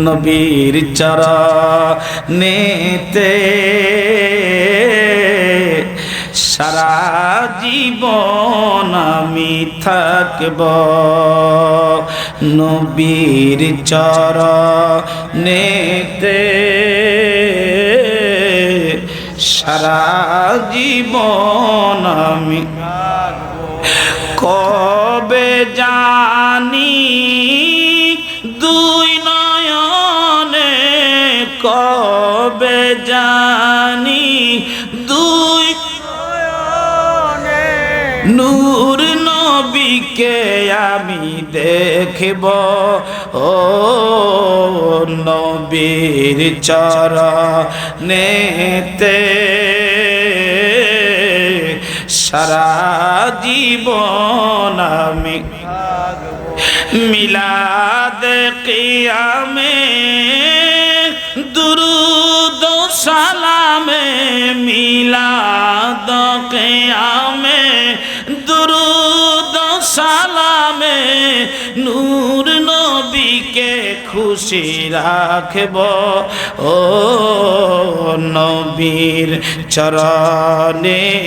নবীর চরণেতে সারা জীবন আমি থাকব, নবীর চরণেতে সারা জীবন আমি কবে জানি দুই নয়নে, কবে জানি দুই নয়নে নূর নবীকে আমি দেখব, ও নবীর চরণেতে সারা জীবন আমি মিলাদ কিয়ামে দুরূদ সালামে, মিলাদ কিয়ামে দুরূদ সালামে নূর নবীকে খুশি রাখব, ও নবীর চরণেতে